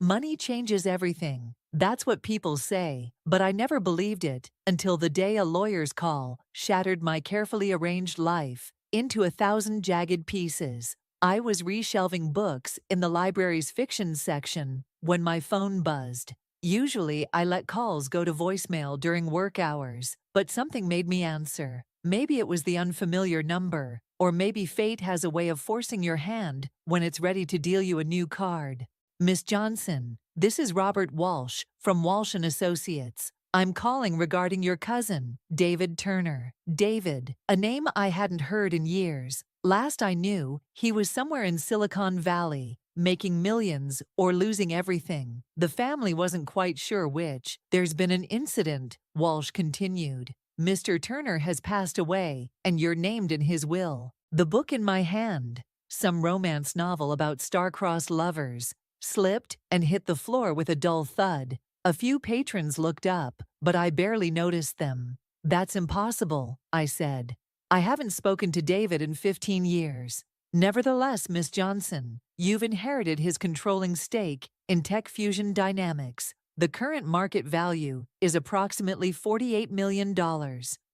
Money changes everything. That's what people say, but I never believed it until the day a lawyer's call shattered my carefully arranged life into 1,000 jagged pieces. I was reshelving books in the library's fiction section when my phone buzzed. Usually, I let calls go to voicemail during work hours, but something made me answer. Maybe it was the unfamiliar number, or maybe fate has a way of forcing your hand when it's ready to deal you a new card. Miss Johnson, this is Robert Walsh from Walsh & Associates. I'm calling regarding your cousin, David Turner. David, a name I hadn't heard in years. Last I knew, he was somewhere in Silicon Valley, making millions or losing everything. The family wasn't quite sure which. There's been an incident, Walsh continued. Mr. Turner has passed away, and you're named in his will. The book in my hand, some romance novel about star-crossed lovers, slipped and hit the floor with a dull thud. A few patrons looked up, but I barely noticed them. That's impossible, I said. I haven't spoken to David in 15 years. Nevertheless, Miss Johnson, you've inherited his controlling stake in Tech Fusion Dynamics. The current market value is approximately $48 million.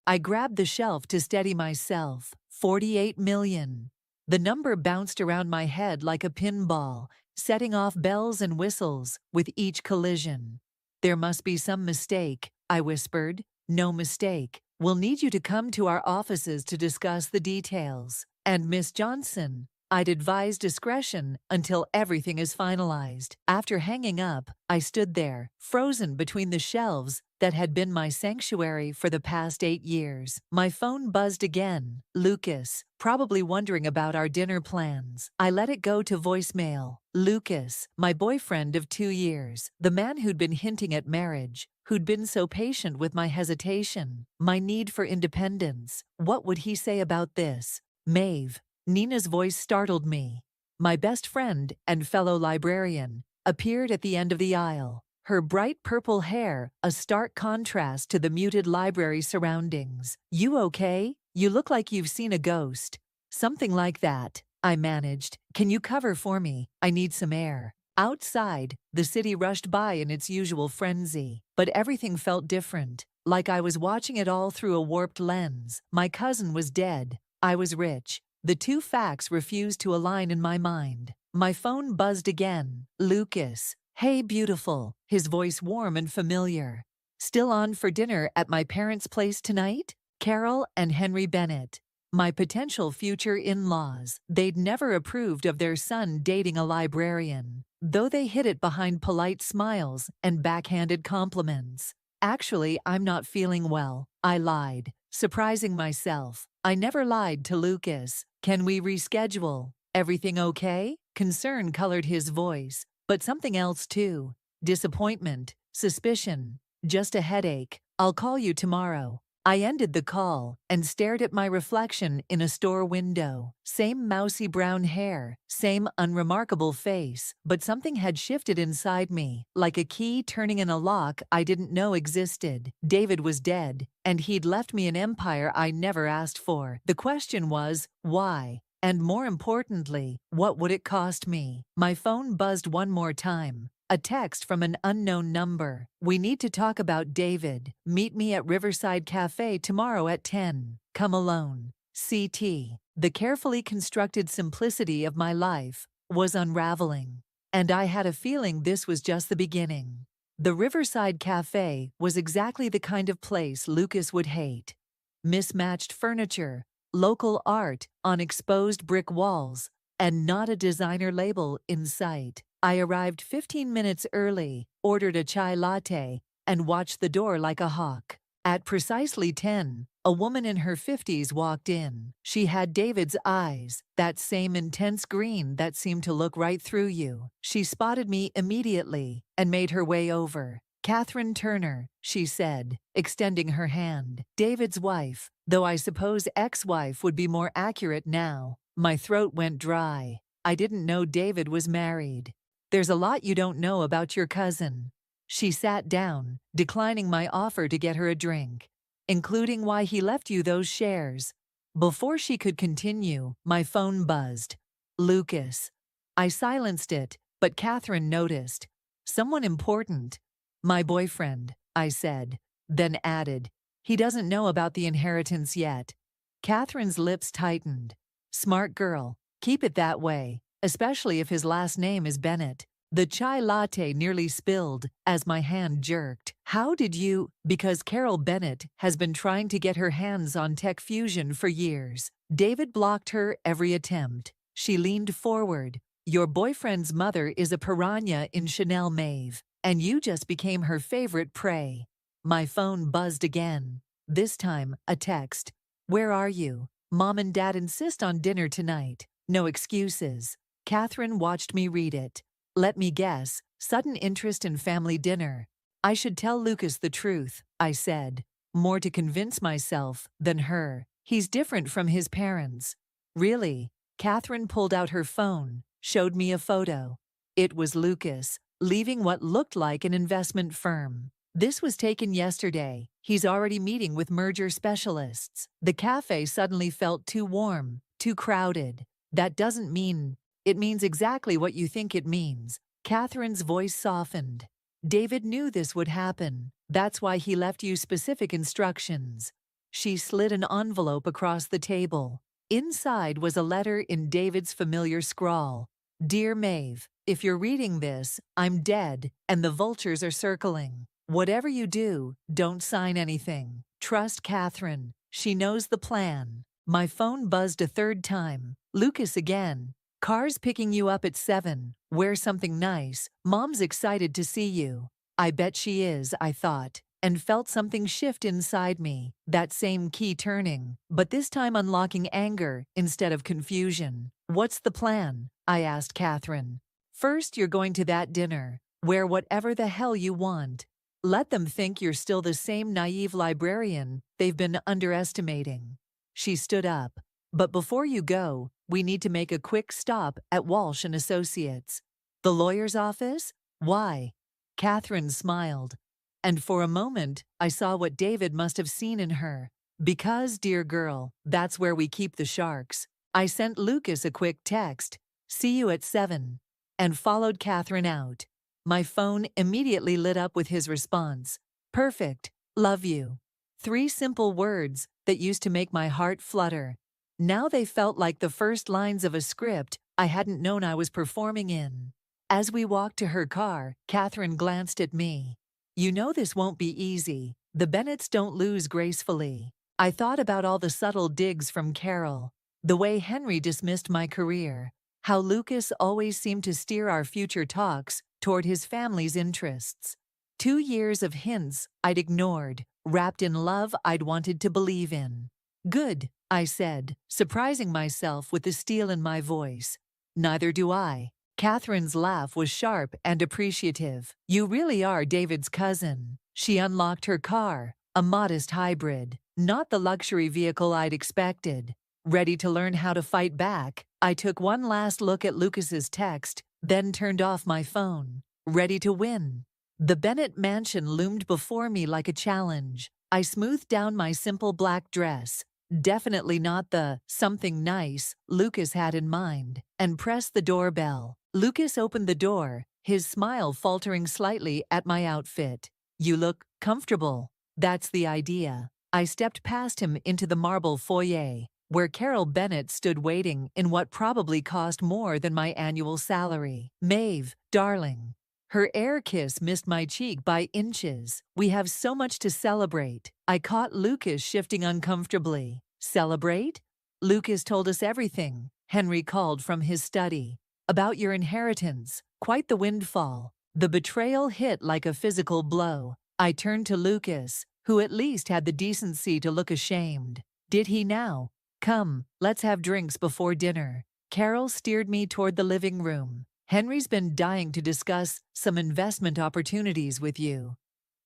I grabbed the shelf to steady myself. $48 million. The number bounced around my head like a pinball, setting off bells and whistles with each collision. There must be some mistake, I whispered. No mistake. We'll need you to come to our offices to discuss the details. And Miss Johnson, I'd advise discretion until everything is finalized. After hanging up, I stood there, frozen between the shelves that had been my sanctuary for the past 8 years. My phone buzzed again. Lucas, probably wondering about our dinner plans. I let it go to voicemail. Lucas, my boyfriend of 2 years, the man who'd been hinting at marriage, who'd been so patient with my hesitation, my need for independence. What would he say about this? Maeve. Nina's voice startled me. My best friend and fellow librarian appeared at the end of the aisle, her bright purple hair a stark contrast to the muted library surroundings. You okay? You look like you've seen a ghost. Something like that, I managed. Can you cover for me? I need some air. Outside, the city rushed by in its usual frenzy, but everything felt different, like I was watching it all through a warped lens. My cousin was dead. I was rich. The two facts refused to align in my mind. My phone buzzed again. Lucas. Hey, beautiful. His voice warm and familiar. Still on for dinner at my parents' place tonight? Carol and Henry Bennett. My potential future in-laws. They'd never approved of their son dating a librarian, though they hid it behind polite smiles and backhanded compliments. Actually, I'm not feeling well, I lied, surprising myself. I never lied to Lucas. Can we reschedule? Everything okay? Concern colored his voice, but something else too. Disappointment, suspicion, just a headache. I'll call you tomorrow. I ended the call and stared at my reflection in a store window. Same mousy brown hair, same unremarkable face, but something had shifted inside me, like a key turning in a lock I didn't know existed. David was dead, and he'd left me an empire I never asked for. The question was, why? And more importantly, what would it cost me? My phone buzzed one more time. A text from an unknown number. We need to talk about David. Meet me at Riverside Cafe tomorrow at 10. Come alone. CT. The carefully constructed simplicity of my life was unraveling. And I had a feeling this was just the beginning. The Riverside Cafe was exactly the kind of place Lucas would hate. Mismatched furniture, local art on exposed brick walls, and not a designer label in sight. I arrived 15 minutes early, ordered a chai latte, and watched the door like a hawk. At precisely 10, a woman in her 50s walked in. She had David's eyes, that same intense green that seemed to look right through you. She spotted me immediately and made her way over. Catherine Turner, she said, extending her hand. David's wife, though I suppose ex-wife would be more accurate now. My throat went dry. I didn't know David was married. There's a lot you don't know about your cousin. She sat down, declining my offer to get her a drink, including why he left you those shares. Before she could continue, my phone buzzed. Lucas. I silenced it, but Catherine noticed. Someone important. My boyfriend, I said, then added, he doesn't know about the inheritance yet. Catherine's lips tightened. Smart girl, keep it that way, especially if his last name is Bennett. The chai latte nearly spilled as my hand jerked. How did you? Because Carol Bennett has been trying to get her hands on Tech Fusion for years. David blocked her every attempt. She leaned forward. Your boyfriend's mother is a piranha in Chanel Mauve, and you just became her favorite prey. My phone buzzed again. This time, a text. Where are you? Mom and Dad insist on dinner tonight. No excuses. Catherine watched me read it. Let me guess, sudden interest in family dinner. I should tell Lucas the truth, I said, more to convince myself than her. He's different from his parents. Really? Catherine pulled out her phone, showed me a photo. It was Lucas, leaving what looked like an investment firm. This was taken yesterday. He's already meeting with merger specialists. The cafe suddenly felt too warm, too crowded. That doesn't mean. It means exactly what you think it means. Catherine's voice softened. David knew this would happen. That's why he left you specific instructions. She slid an envelope across the table. Inside was a letter in David's familiar scrawl. Dear Maeve, if you're reading this, I'm dead, and the vultures are circling. Whatever you do, don't sign anything. Trust Catherine. She knows the plan. My phone buzzed a third time. Lucas again. Car's picking you up at 7. Wear something nice. Mom's excited to see you. I bet she is, I thought, and felt something shift inside me, that same key turning, but this time unlocking anger instead of confusion. What's the plan? I asked Catherine. First, you're going to that dinner. Wear whatever the hell you want. Let them think you're still the same naive librarian they've been underestimating. She stood up. But before you go, we need to make a quick stop at Walsh & Associates. The lawyer's office? Why? Catherine smiled. And for a moment, I saw what David must have seen in her. Because, dear girl, that's where we keep the sharks. I sent Lucas a quick text, see you at 7, and followed Catherine out. My phone immediately lit up with his response. Perfect. Love you. 3 simple words that used to make my heart flutter. Now they felt like the first lines of a script I hadn't known I was performing in. As we walked to her car, Catherine glanced at me. You know this won't be easy. The Bennetts don't lose gracefully. I thought about all the subtle digs from Carol, the way Henry dismissed my career, how Lucas always seemed to steer our future talks toward his family's interests. 2 years of hints I'd ignored, wrapped in love I'd wanted to believe in. Good, I said, surprising myself with the steel in my voice. Neither do I. Catherine's laugh was sharp and appreciative. You really are David's cousin. She unlocked her car, a modest hybrid, not the luxury vehicle I'd expected. Ready to learn how to fight back, I took one last look at Lucas's text, then turned off my phone. Ready to win. The Bennett mansion loomed before me like a challenge. I smoothed down my simple black dress, definitely not the something nice Lucas had in mind, and pressed the doorbell. Lucas opened the door, his smile faltering slightly at my outfit. You look comfortable. That's the idea. I stepped past him into the marble foyer, where Carol Bennett stood waiting in what probably cost more than my annual salary. Maeve, darling. Her air kiss missed my cheek by inches. We have so much to celebrate. I caught Lucas shifting uncomfortably. Celebrate? Lucas told us everything, Henry called from his study. About your inheritance. Quite the windfall. The betrayal hit like a physical blow. I turned to Lucas, who at least had the decency to look ashamed. Did he now? Come, let's have drinks before dinner. Carol steered me toward the living room. Henry's been dying to discuss some investment opportunities with you.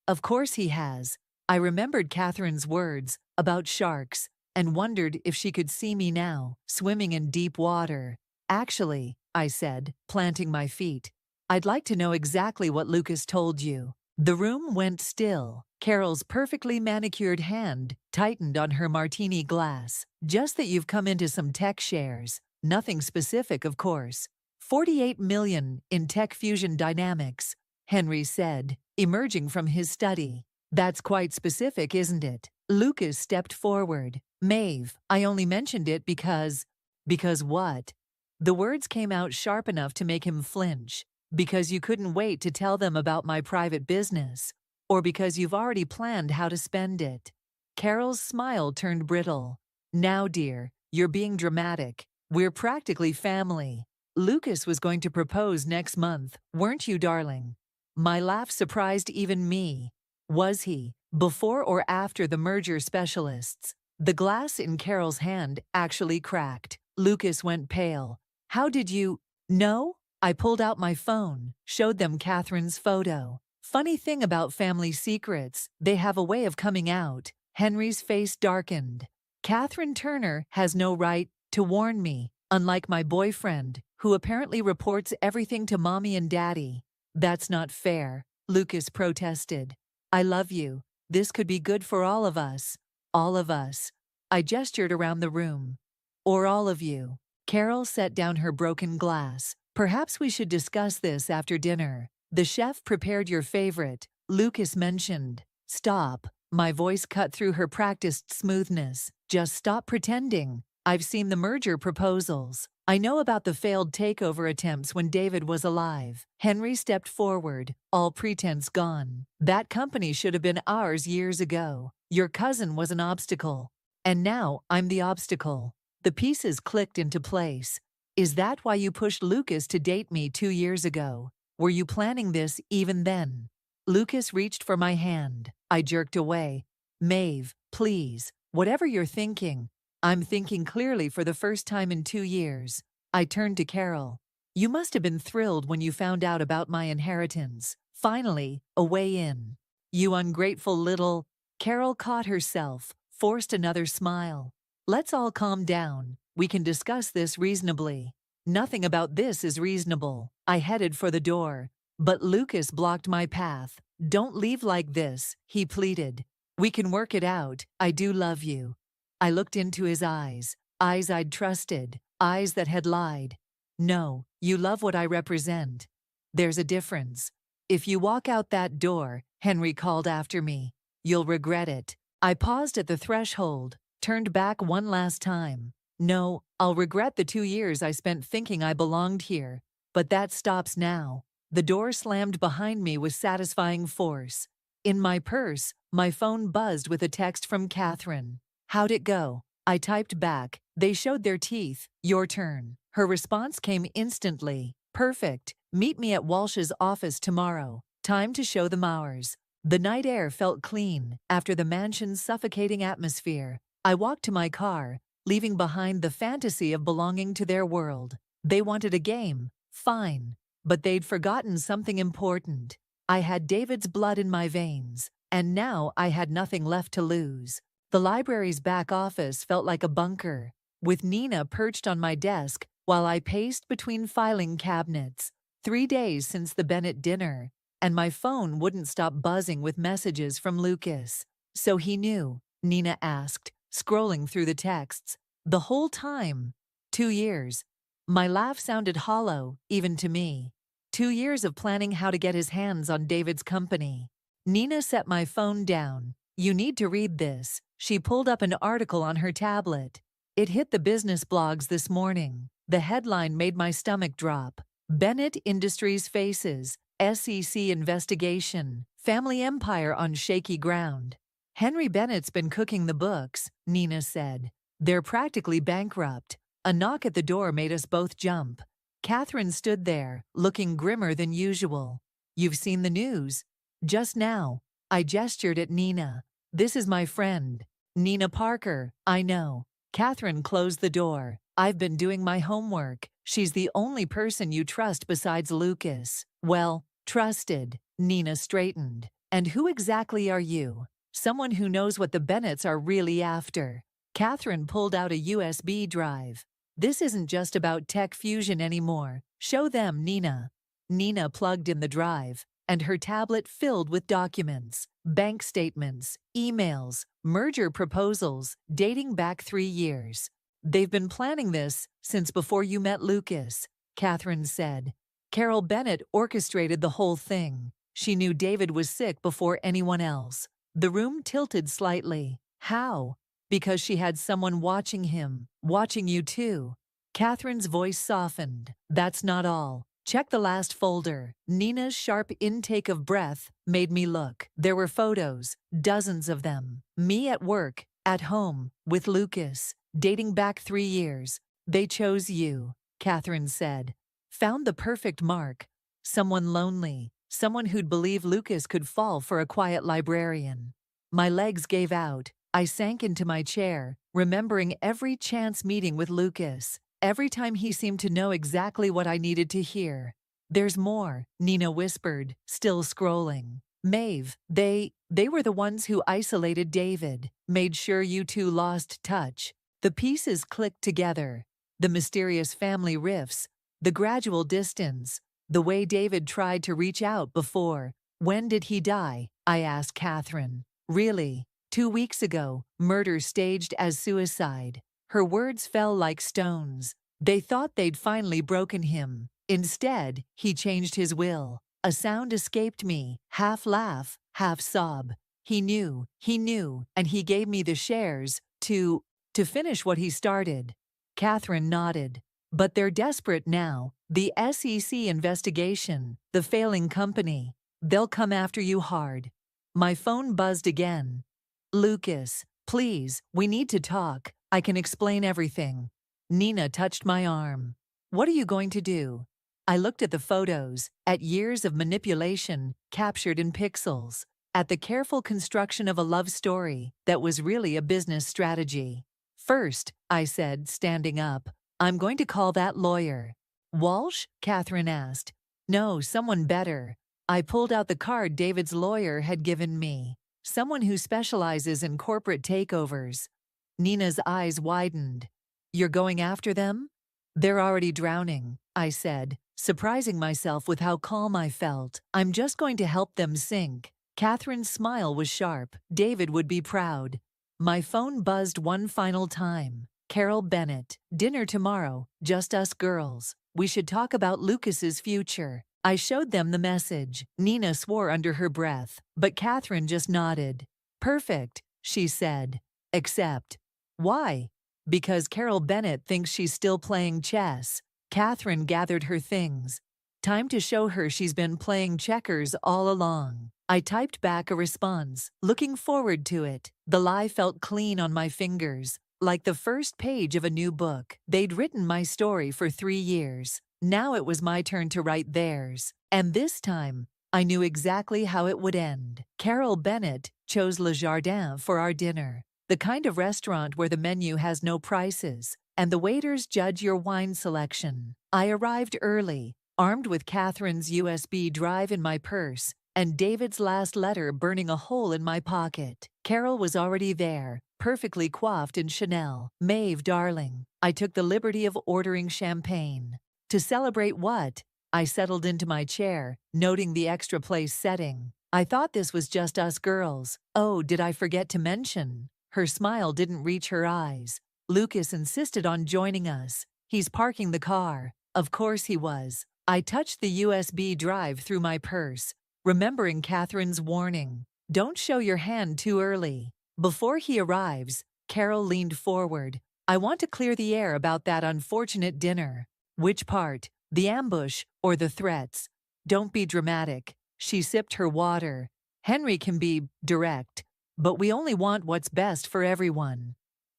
Of course he has. I remembered Catherine's words about sharks and wondered if she could see me now, swimming in deep water. Actually, I said, planting my feet, I'd like to know exactly what Lucas told you. The room went still. Carol's perfectly manicured hand tightened on her martini glass. Just that you've come into some tech shares. Nothing specific, of course. 48 million in Tech Fusion Dynamics. Henry said, emerging from his study. That's quite specific, isn't it? Lucas stepped forward. Maeve, I only mentioned it because… Because what? The words came out sharp enough to make him flinch. Because you couldn't wait to tell them about my private business. Or because you've already planned how to spend it. Carol's smile turned brittle. Now, dear, you're being dramatic. We're practically family. Lucas was going to propose next month, weren't you, darling? My laugh surprised even me. Was he? Before or after the merger specialists? The glass in Carol's hand actually cracked. Lucas went pale. How did you… know? I pulled out my phone, showed them Catherine's photo. Funny thing about family secrets, they have a way of coming out. Henry's face darkened. Catherine Turner has no right to warn me, unlike my boyfriend, who apparently reports everything to Mommy and Daddy. That's not fair, Lucas protested. I love you. This could be good for all of us. All of us. I gestured around the room. Or all of you. Carol set down her broken glass. Perhaps we should discuss this after dinner. The chef prepared your favorite, Lucas mentioned. Stop. My voice cut through her practiced smoothness. Just stop pretending. I've seen the merger proposals. I know about the failed takeover attempts when David was alive. Henry stepped forward, all pretense gone. That company should have been ours years ago. Your cousin was an obstacle. And now I'm the obstacle. The pieces clicked into place. Is that why you pushed Lucas to date me 2 years ago? Were you planning this even then? Lucas reached for my hand. I jerked away. Maeve, please, whatever you're thinking. I'm thinking clearly for the first time in 2 years. I turned to Carol. You must have been thrilled when you found out about my inheritance. Finally, a way in. You ungrateful little… Carol caught herself, forced another smile. Let's all calm down. We can discuss this reasonably. Nothing about this is reasonable. I headed for the door. But Lucas blocked my path. Don't leave like this, he pleaded. We can work it out. I do love you. I looked into his eyes. Eyes I'd trusted. Eyes that had lied. No, you love what I represent. There's a difference. If you walk out that door, Henry called after me, you'll regret it. I paused at the threshold, turned back one last time. No, I'll regret the 2 years I spent thinking I belonged here. But that stops now. The door slammed behind me with satisfying force. In my purse, my phone buzzed with a text from Catherine. How'd it go? I typed back. They showed their teeth. Your turn. Her response came instantly. Perfect. Meet me at Walsh's office tomorrow. Time to show them ours. The night air felt clean after the mansion's suffocating atmosphere. I walked to my car, leaving behind the fantasy of belonging to their world. They wanted a game. Fine. But they'd forgotten something important. I had David's blood in my veins, and now I had nothing left to lose. The library's back office felt like a bunker, with Nina perched on my desk while I paced between filing cabinets. 3 days since the Bennett dinner, and my phone wouldn't stop buzzing with messages from Lucas. So he knew, Nina asked, scrolling through the texts. The whole time. 2 years. My laugh sounded hollow, even to me. 2 years of planning how to get his hands on David's company. Nina set my phone down. You need to read this. She pulled up an article on her tablet. It hit the business blogs this morning. The headline made my stomach drop. Bennett Industries faces SEC investigation. Family empire on shaky ground. Henry Bennett's been cooking the books, Nina said. They're practically bankrupt. A knock at the door made us both jump. Catherine stood there, looking grimmer than usual. You've seen the news. Just now. I gestured at Nina. This is my friend. Nina Parker, I know. Catherine closed the door. I've been doing my homework. She's the only person you trust besides Lucas. Well, trusted. Nina straightened. And who exactly are you? Someone who knows what the Bennetts are really after. Catherine pulled out a USB drive. This isn't just about tech fusion anymore. Show them, Nina. Nina plugged in the drive, and her tablet filled with documents, bank statements, emails, merger proposals dating back 3 years. They've been planning this since before you met Lucas, Catherine said. Carol Bennett orchestrated the whole thing. She knew David was sick before anyone else. The room tilted slightly. How? Because she had someone watching him, watching you too. Catherine's voice softened. That's not all. Check the last folder. Nina's sharp intake of breath made me look. There were photos, dozens of them. Me at work, at home, with Lucas, dating back 3 years. They chose you, Catherine said. Found the perfect mark. Someone lonely, someone who'd believe Lucas could fall for a quiet librarian. My legs gave out. I sank into my chair, remembering every chance meeting with Lucas. Every time he seemed to know exactly what I needed to hear. There's more, Nina whispered, still scrolling. Maeve, they were the ones who isolated David, made sure you two lost touch. The pieces clicked together. The mysterious family rifts, the gradual distance, the way David tried to reach out before. When did he die? I asked Catherine. Really? 2 weeks ago, murder staged as suicide. Her words fell like stones. They thought they'd finally broken him. Instead, he changed his will. A sound escaped me, half laugh, half sob. He knew, and he gave me the shares to finish what he started. Catherine nodded. But they're desperate now. The SEC investigation, the failing company. They'll come after you hard. My phone buzzed again. Lucas, please, we need to talk. I can explain everything. Nina touched my arm. What are you going to do? I looked at the photos, at years of manipulation captured in pixels, at the careful construction of a love story that was really a business strategy. First, I said, standing up, I'm going to call that lawyer. Walsh? Catherine asked. No, someone better. I pulled out the card David's lawyer had given me. Someone who specializes in corporate takeovers. Nina's eyes widened. You're going after them? They're already drowning, I said, surprising myself with how calm I felt. I'm just going to help them sink. Catherine's smile was sharp. David would be proud. My phone buzzed one final time. Carol Bennett, dinner tomorrow, just us girls. We should talk about Lucas's future. I showed them the message. Nina swore under her breath, but Catherine just nodded. Perfect, she said. Except, why? Because Carol Bennett thinks she's still playing chess. Catherine gathered her things. Time to show her she's been playing checkers all along. I typed back a response, looking forward to it. The lie felt clean on my fingers, like the first page of a new book. They'd written my story for 3 years. Now it was my turn to write theirs. And this time, I knew exactly how it would end. Carol Bennett chose Le Jardin for our dinner, the kind of restaurant where the menu has no prices, and the waiters judge your wine selection. I arrived early, armed with Catherine's USB drive in my purse, and David's last letter burning a hole in my pocket. Carol was already there, perfectly coiffed in Chanel. Maeve, darling, I took the liberty of ordering champagne. To celebrate what? I settled into my chair, noting the extra place setting. I thought this was just us girls. Oh, did I forget to mention? Her smile didn't reach her eyes. Lucas insisted on joining us. He's parking the car. Of course he was. I touched the USB drive through my purse, remembering Catherine's warning. Don't show your hand too early. Before he arrives, Carol leaned forward. I want to clear the air about that unfortunate dinner. Which part? The ambush or the threats? Don't be dramatic. She sipped her water. Henry can be direct, but we only want what's best for everyone.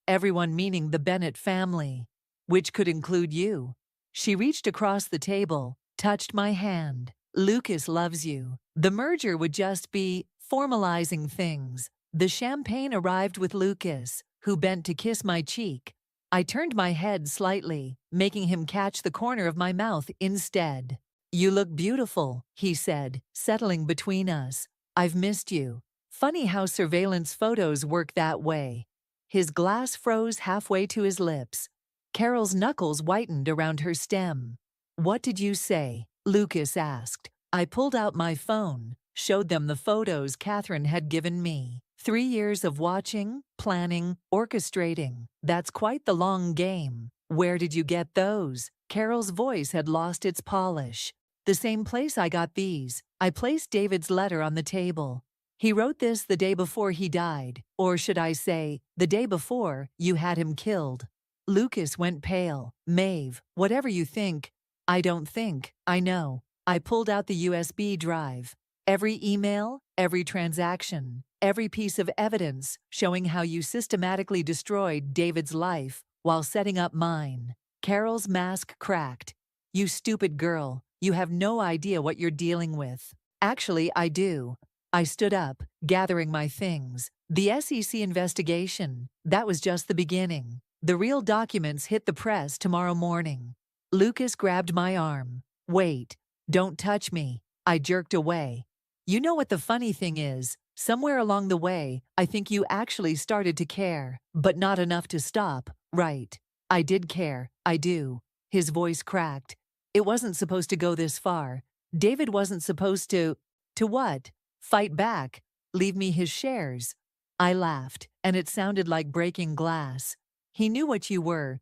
Everyone meaning the Bennett family, which could include you. She reached across the table, touched my hand. Lucas loves you. The merger would just be formalizing things. The champagne arrived with Lucas, who bent to kiss my cheek. I turned my head slightly, making him catch the corner of my mouth instead. You look beautiful, he said, settling between us. I've missed you. Funny how surveillance photos work that way. His glass froze halfway to his lips. Carol's knuckles whitened around her stem. What did you say? Lucas asked. I pulled out my phone, showed them the photos Catherine had given me. 3 years of watching, planning, orchestrating. That's quite the long game. Where did you get those? Carol's voice had lost its polish. The same place I got these. I placed David's letter on the table. He wrote this the day before he died, or should I say, the day before you had him killed. Lucas went pale. Maeve, whatever you think, I don't think, I know. I pulled out the USB drive. Every email, every transaction, every piece of evidence showing how you systematically destroyed David's life while setting up mine. Carol's mask cracked. You stupid girl, you have no idea what you're dealing with. Actually, I do. I stood up, gathering my things. The SEC investigation, that was just the beginning. The real documents hit the press tomorrow morning. Lucas grabbed my arm. Wait, don't touch me. I jerked away. You know what the funny thing is? Somewhere along the way, I think you actually started to care, but not enough to stop, right? I did care, I do. His voice cracked. It wasn't supposed to go this far. David wasn't supposed to what? Fight back? Leave me his shares? I laughed, and it sounded like breaking glass. He knew what you were.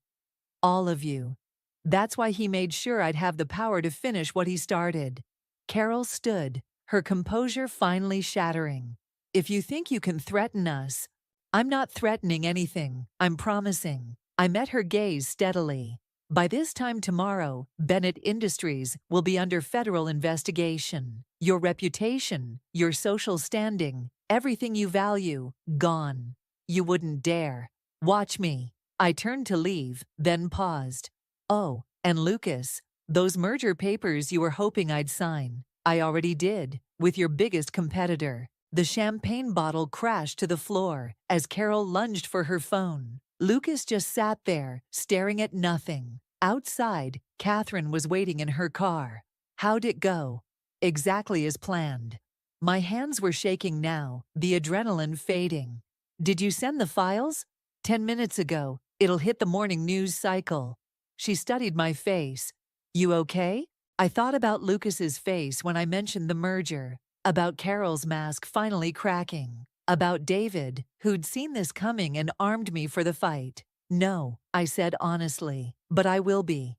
All of you. That's why he made sure I'd have the power to finish what he started. Carol stood, her composure finally shattering. If you think you can threaten us, I'm not threatening anything, I'm promising. I met her gaze steadily. By this time tomorrow, Bennett Industries will be under federal investigation. Your reputation, your social standing, everything you value, gone. You wouldn't dare. Watch me. I turned to leave, then paused. Oh, and Lucas, those merger papers you were hoping I'd sign, I already did, with your biggest competitor. The champagne bottle crashed to the floor as Carol lunged for her phone. Lucas just sat there, staring at nothing. Outside, Catherine was waiting in her car. How'd it go? Exactly as planned. My hands were shaking now, the adrenaline fading. Did you send the files? 10 minutes ago. It'll hit the morning news cycle. She studied my face. You okay? I thought about Lucas's face when I mentioned the merger, about Carol's mask finally cracking, about David, who'd seen this coming and armed me for the fight. No, I said honestly, but I will be.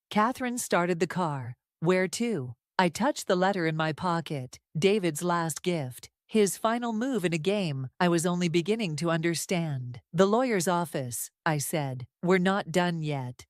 Catherine started the car. Where to? I touched the letter in my pocket, David's last gift, his final move in a game I was only beginning to understand. The lawyer's office, I said. We're not done yet.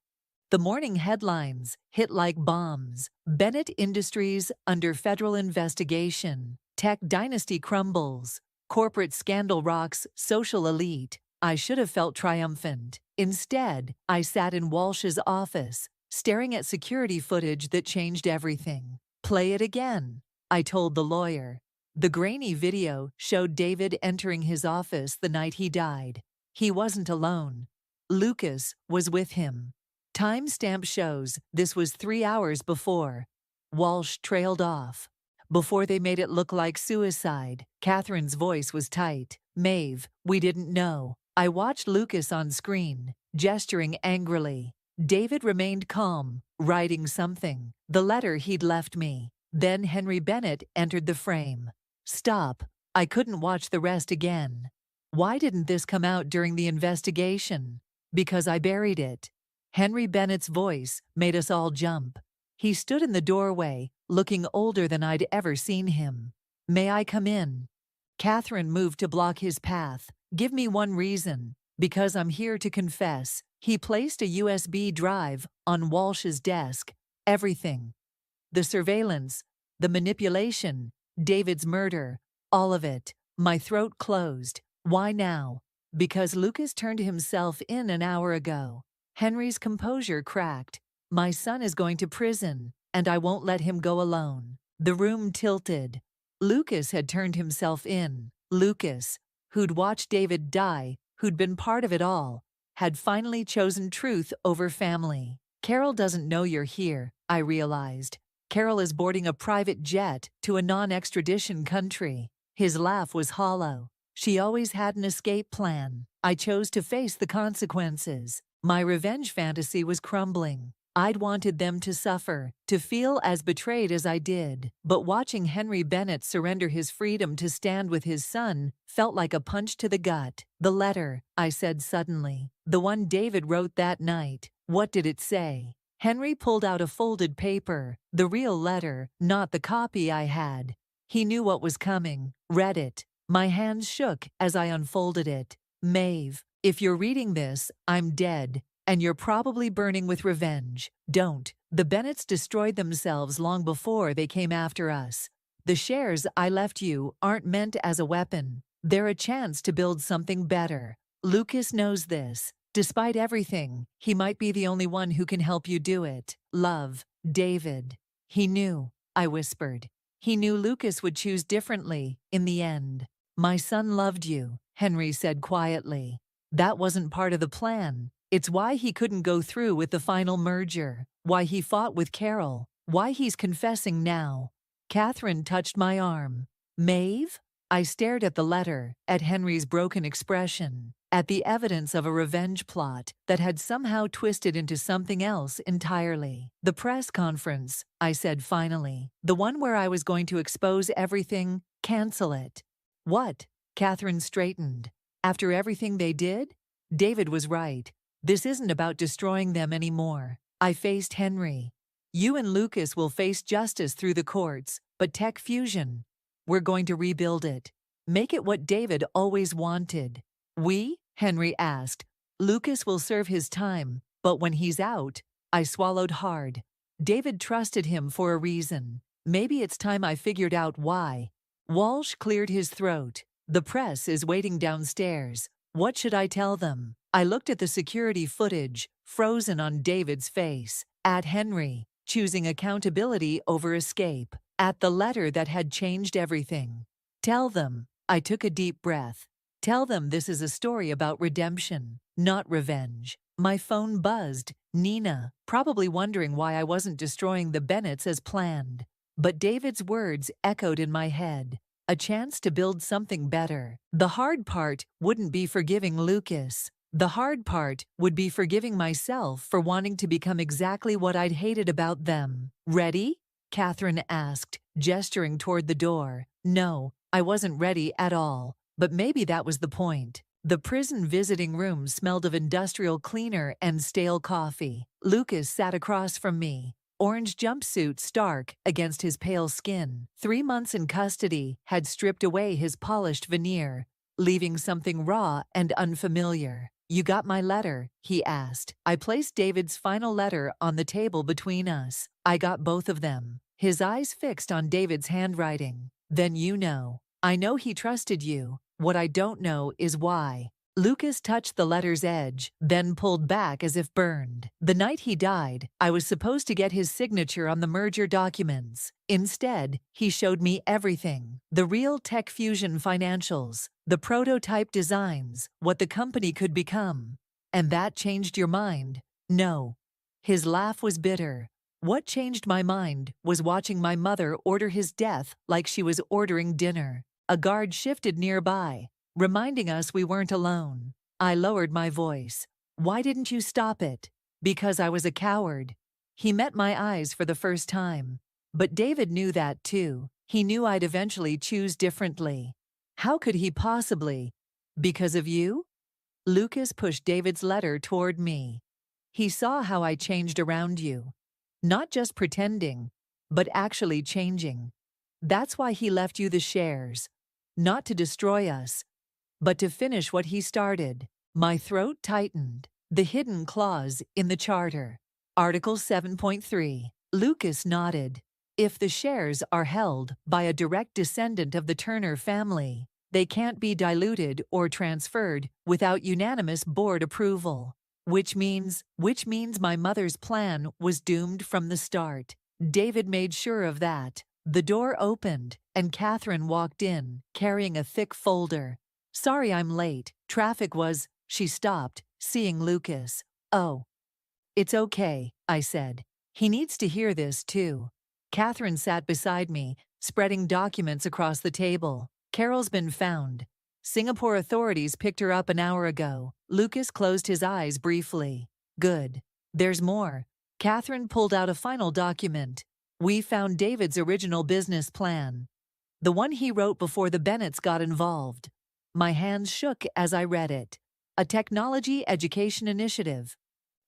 The morning headlines hit like bombs. Bennett Industries under federal investigation. Tech dynasty crumbles. Corporate scandal rocks social elite. I should have felt triumphant. Instead, I sat in Walsh's office, staring at security footage that changed everything. Play it again, I told the lawyer. The grainy video showed David entering his office the night he died. He wasn't alone. Lucas was with him. Timestamp shows this was 3 hours before. Walsh trailed off. Before they made it look like suicide, Catherine's voice was tight. Maeve, we didn't know. I watched Lucas on screen, gesturing angrily. David remained calm, writing something, the letter he'd left me. Then Henry Bennett entered the frame. Stop. I couldn't watch the rest again. Why didn't this come out during the investigation? Because I buried it. Henry Bennett's voice made us all jump. He stood in the doorway, looking older than I'd ever seen him. May I come in? Catherine moved to block his path. Give me one reason. Because I'm here to confess. He placed a USB drive on Walsh's desk. Everything. The surveillance, the manipulation, David's murder, all of it. My throat closed. Why now? Because Lucas turned himself in an hour ago. Henry's composure cracked. My son is going to prison, and I won't let him go alone. The room tilted. Lucas had turned himself in. Lucas, who'd watched David die, who'd been part of it all, had finally chosen truth over family. Carol doesn't know you're here, I realized. Carol is boarding a private jet to a non-extradition country. His laugh was hollow. She always had an escape plan. I chose to face the consequences. My revenge fantasy was crumbling. I'd wanted them to suffer, to feel as betrayed as I did. But watching Henry Bennett surrender his freedom to stand with his son felt like a punch to the gut. The letter, I said suddenly. The one David wrote that night. What did it say? Henry pulled out a folded paper, the real letter, not the copy I had. He knew what was coming, read it. My hands shook as I unfolded it. Maeve, if you're reading this, I'm dead, and you're probably burning with revenge. Don't. The Bennetts destroyed themselves long before they came after us. The shares I left you aren't meant as a weapon. They're a chance to build something better. Lucas knows this. Despite everything, he might be the only one who can help you do it. Love, David. He knew, I whispered. He knew Lucas would choose differently, in the end. My son loved you, Henry said quietly. That wasn't part of the plan. It's why he couldn't go through with the final merger, why he fought with Carol, why he's confessing now. Catherine touched my arm. Maeve? I stared at the letter, at Henry's broken expression, at the evidence of a revenge plot that had somehow twisted into something else entirely. The press conference, I said finally, the one where I was going to expose everything, cancel it. What? Catherine straightened. After everything they did? David was right. This isn't about destroying them anymore. I faced Henry. You and Lucas will face justice through the courts, but Tech Fusion, we're going to rebuild it. Make it what David always wanted. We? Henry asked. Lucas will serve his time, but when he's out, I swallowed hard. David trusted him for a reason. Maybe it's time I figured out why. Walsh cleared his throat. The press is waiting downstairs. What should I tell them? I looked at the security footage, frozen on David's face, at Henry, choosing accountability over escape, at the letter that had changed everything. Tell them, I took a deep breath. Tell them this is a story about redemption, not revenge. My phone buzzed. Nina, probably wondering why I wasn't destroying the Bennetts as planned. But David's words echoed in my head. A chance to build something better. The hard part wouldn't be forgiving Lucas. The hard part would be forgiving myself for wanting to become exactly what I'd hated about them. Ready? Catherine asked, gesturing toward the door. No, I wasn't ready at all. But maybe that was the point. The prison visiting room smelled of industrial cleaner and stale coffee. Lucas sat across from me. Orange jumpsuit stark against his pale skin. 3 months in custody had stripped away his polished veneer, leaving something raw and unfamiliar. You got my letter? He asked. I placed David's final letter on the table between us. I got both of them. His eyes fixed on David's handwriting. Then you know. I know he trusted you. What I don't know is why. Lucas touched the letter's edge, then pulled back as if burned. The night he died, I was supposed to get his signature on the merger documents. Instead, he showed me everything. The real Tech Fusion financials, the prototype designs, what the company could become. And that changed your mind? No. His laugh was bitter. What changed my mind was watching my mother order his death like she was ordering dinner. A guard shifted nearby, reminding us we weren't alone. I lowered my voice. Why didn't you stop it? Because I was a coward. He met my eyes for the first time. But David knew that too. He knew I'd eventually choose differently. How could he possibly? Because of you? Lucas pushed David's letter toward me. He saw how I changed around you. Not just pretending, but actually changing. That's why he left you the shares. Not to destroy us, but to finish what he started. My throat tightened. The hidden clause in the charter. Article 7.3. Lucas nodded. If the shares are held by a direct descendant of the Turner family, they can't be diluted or transferred without unanimous board approval. Which means my mother's plan was doomed from the start. David made sure of that. The door opened, and Catherine walked in, carrying a thick folder. Sorry I'm late. Traffic was... She stopped, seeing Lucas. Oh. It's okay, I said. He needs to hear this, too. Catherine sat beside me, spreading documents across the table. Carol's been found. Singapore authorities picked her up an hour ago. Lucas closed his eyes briefly. Good. There's more. Catherine pulled out a final document. We found David's original business plan. The one he wrote before the Bennetts got involved. My hands shook as I read it. A technology education initiative.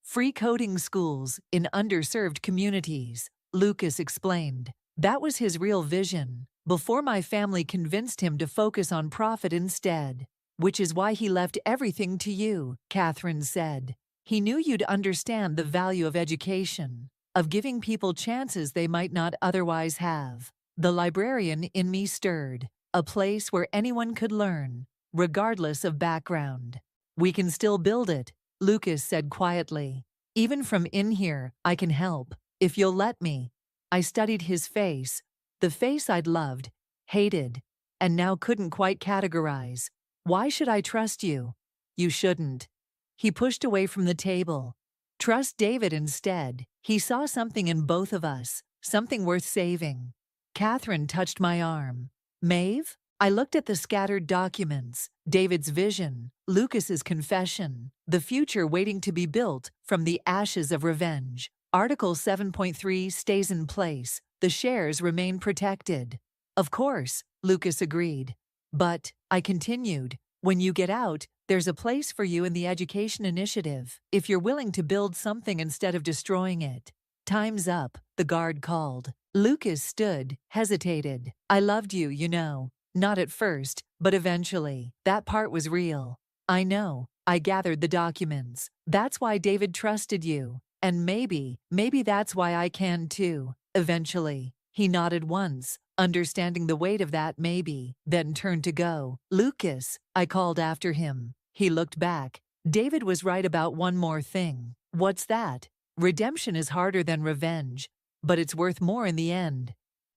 Free coding schools in underserved communities, Lucas explained. That was his real vision, before my family convinced him to focus on profit instead. Which is why he left everything to you, Catherine said. He knew you'd understand the value of education, of giving people chances they might not otherwise have. The librarian in me stirred, a place where anyone could learn, regardless of background. We can still build it, Lucas said quietly. Even from in here, I can help, if you'll let me. I studied his face, the face I'd loved, hated, and now couldn't quite categorize. Why should I trust you? You shouldn't. He pushed away from the table. Trust David instead. He saw something in both of us, something worth saving. Catherine touched my arm. Maeve? I looked at the scattered documents, David's vision, Lucas's confession, the future waiting to be built from the ashes of revenge. Article 7.3 stays in place. The shares remain protected. Of course, Lucas agreed. But, I continued, when you get out, there's a place for you in the education initiative, if you're willing to build something instead of destroying it. Time's up, the guard called. Lucas stood, hesitated. I loved you, you know. Not at first, but eventually. That part was real. I know. I gathered the documents. That's why David trusted you. And maybe that's why I can too. Eventually. He nodded once, understanding the weight of that maybe, then turned to go. Lucas, I called after him. He looked back. David was right about one more thing. What's that? Redemption is harder than revenge, but it's worth more in the end.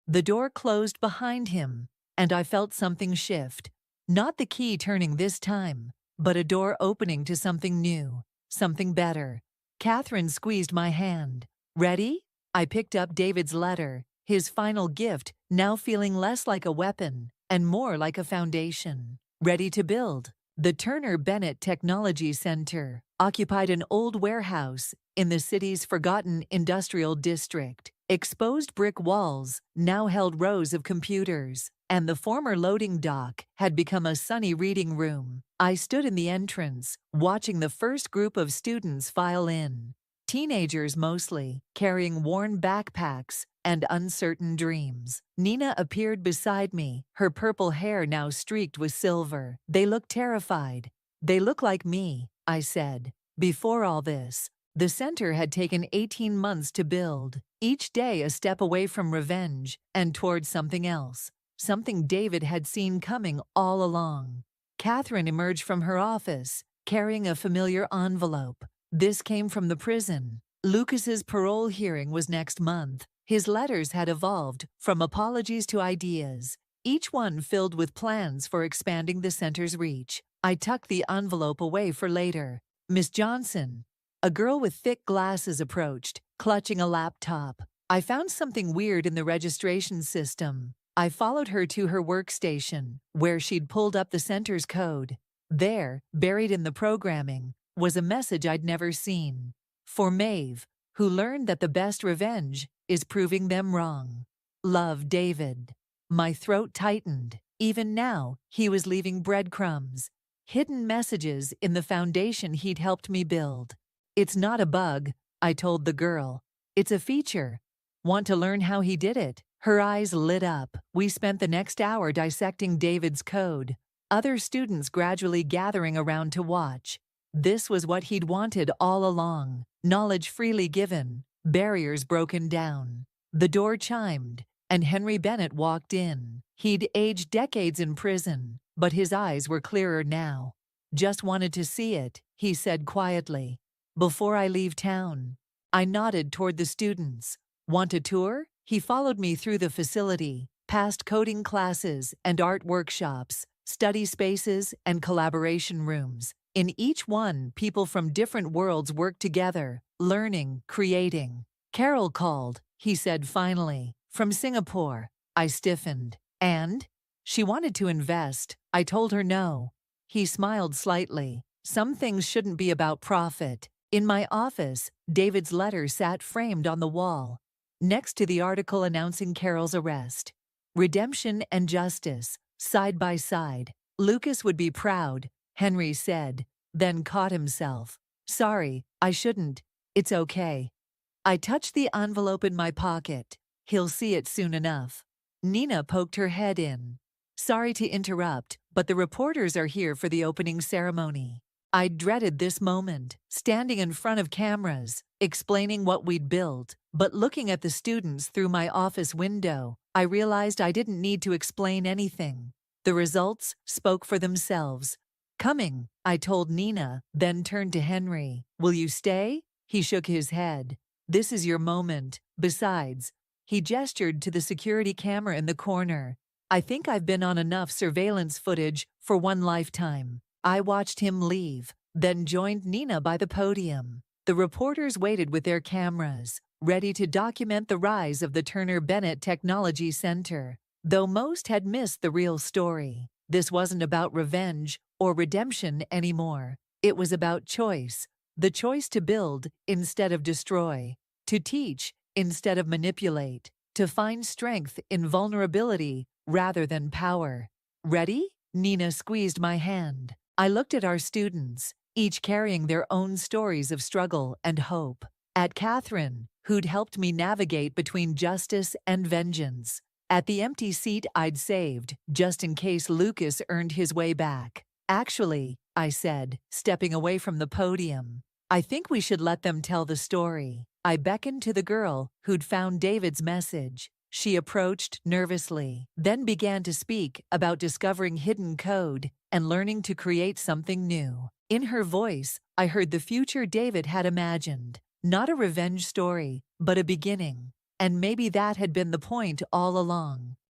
The door closed behind him, and I felt something shift. Not the key turning this time, but a door opening to something new, something better. Catherine squeezed my hand. Ready? I picked up David's letter, his final gift, now feeling less like a weapon and more like a foundation. Ready to build. The Turner Bennett Technology Center occupied an old warehouse in the city's forgotten industrial district. Exposed brick walls now held rows of computers, and the former loading dock had become a sunny reading room. I stood in the entrance, watching the first group of students file in. Teenagers mostly, carrying worn backpacks and uncertain dreams. Nina appeared beside me, her purple hair now streaked with silver. They looked terrified. They look like me, I said. Before all this, the center had taken 18 months to build, each day a step away from revenge and towards something else, something David had seen coming all along. Catherine emerged from her office, carrying a familiar envelope. This came from the prison. Lucas's parole hearing was next month. His letters had evolved from apologies to ideas, each one filled with plans for expanding the center's reach. I tucked the envelope away for later. Miss Johnson, a girl with thick glasses, approached, clutching a laptop. I found something weird in the registration system. I followed her to her workstation, where she'd pulled up the center's code. There, buried in the programming, was a message I'd never seen. For Maeve, who learned that the best revenge is proving them wrong. Love, David. My throat tightened. Even now, he was leaving breadcrumbs, hidden messages in the foundation he'd helped me build. It's not a bug, I told the girl. It's a feature. Want to learn how he did it? Her eyes lit up. We spent the next hour dissecting David's code, other students gradually gathering around to watch. This was what he'd wanted all along. Knowledge freely given, barriers broken down. The door chimed, and Henry Bennett walked in. He'd aged decades in prison, but his eyes were clearer now. Just wanted to see it, he said quietly. Before I leave town. I nodded toward the students. Want a tour? He followed me through the facility, past coding classes and art workshops, study spaces and collaboration rooms. In each one, people from different worlds worked together, learning, creating. Carol called, he said finally, from Singapore. I stiffened. And? She wanted to invest. I told her no. He smiled slightly. Some things shouldn't be about profit. In my office, David's letter sat framed on the wall, next to the article announcing Carol's arrest. Redemption and justice, side by side. Lucas would be proud, Henry said, then caught himself. Sorry, I shouldn't. It's okay. I touched the envelope in my pocket. He'll see it soon enough. Nina poked her head in. Sorry to interrupt, but the reporters are here for the opening ceremony. I dreaded this moment, standing in front of cameras, explaining what we'd built, but looking at the students through my office window, I realized I didn't need to explain anything. The results spoke for themselves. Coming, I told Nina, then turned to Henry. Will you stay? He shook his head. This is your moment. Besides, he gestured to the security camera in the corner. I think I've been on enough surveillance footage for one lifetime. I watched him leave, then joined Nina by the podium. The reporters waited with their cameras, ready to document the rise of the Turner Bennett Technology Center. Though most had missed the real story, this wasn't about revenge or redemption anymore. It was about choice. The choice to build instead of destroy, to teach instead of manipulate, to find strength in vulnerability rather than power. Ready? Nina squeezed my hand. I looked at our students, each carrying their own stories of struggle and hope. At Catherine, who'd helped me navigate between justice and vengeance. At the empty seat I'd saved, just in case Lucas earned his way back. Actually, I said, stepping away from the podium, I think we should let them tell the story. I beckoned to the girl who'd found David's message. She approached nervously, then began to speak about discovering hidden code and learning to create something new. In her voice, I heard the future David had imagined. Not a revenge story, but a beginning. And maybe that had been the point all along.